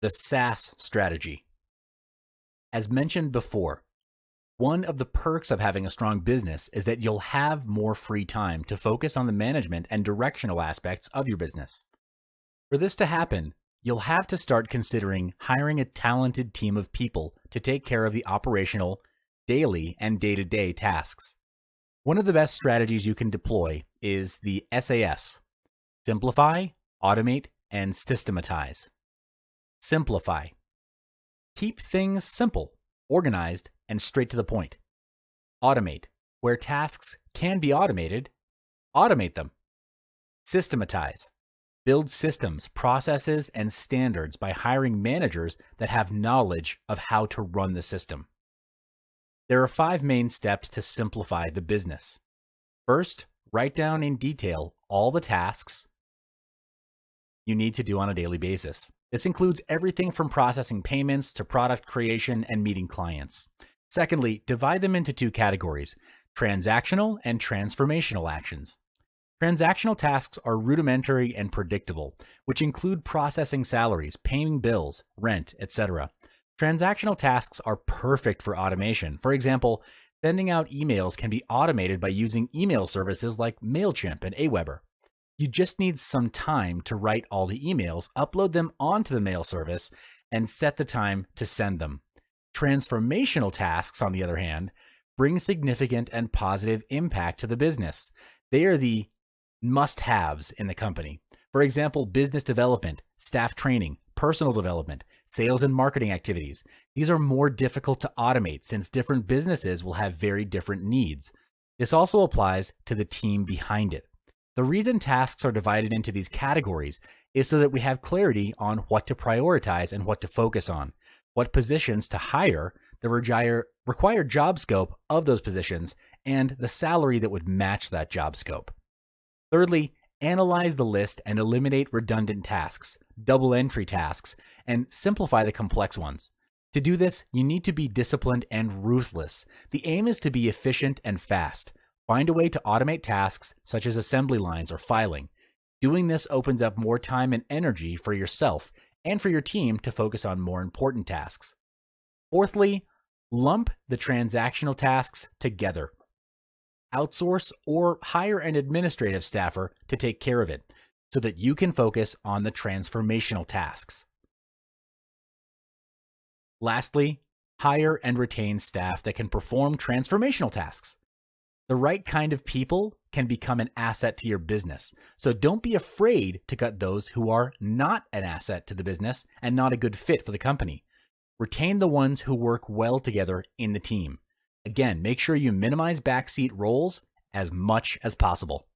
The Sas Strategy. As mentioned before, one of the perks of having a strong business is that you'll have more free time to focus on the management and directional aspects of your business. For this to happen, you'll have to start considering hiring a talented team of people to take care of the operational, daily, and day-to-day tasks. One of the best strategies you can deploy is the SAS: simplify, automate, and systematize. Simplify. Keep things simple, organized, and straight to the point. Automate. Where tasks can be automated, automate them. Systematize. Build systems, processes, and standards by hiring managers that have knowledge of how to run the system. There are 5 main steps to simplify the business. First, write down in detail all the tasks you need to do on a daily basis. This includes everything from processing payments to product creation and meeting clients. Secondly, divide them into 2 categories: transactional and transformational actions. Transactional tasks are rudimentary and predictable, which include processing salaries, paying bills, rent, etc. Transactional tasks are perfect for automation. For example, sending out emails can be automated by using email services like MailChimp and Aweber. You just need some time to write all the emails, upload them onto the mail service, and set the time to send them. Transformational tasks, on the other hand, bring significant and positive impact to the business. They are the must-haves in the company. For example, business development, staff training, personal development, sales and marketing activities. These are more difficult to automate since different businesses will have very different needs. This also applies to the team behind it. The reason tasks are divided into these categories is so that we have clarity on what to prioritize and what to focus on, what positions to hire, the required job scope of those positions, and the salary that would match that job scope. Thirdly, analyze the list and eliminate redundant tasks, double entry tasks, and simplify the complex ones. To do this, you need to be disciplined and ruthless. The aim is to be efficient and fast. Find a way to automate tasks such as assembly lines or filing. Doing this opens up more time and energy for yourself and for your team to focus on more important tasks. Fourthly, lump the transactional tasks together. Outsource or hire an administrative staffer to take care of it so that you can focus on the transformational tasks. Lastly, hire and retain staff that can perform transformational tasks. The right kind of people can become an asset to your business, so don't be afraid to cut those who are not an asset to the business and not a good fit for the company. Retain the ones who work well together in the team. Again, make sure you minimize backseat roles as much as possible.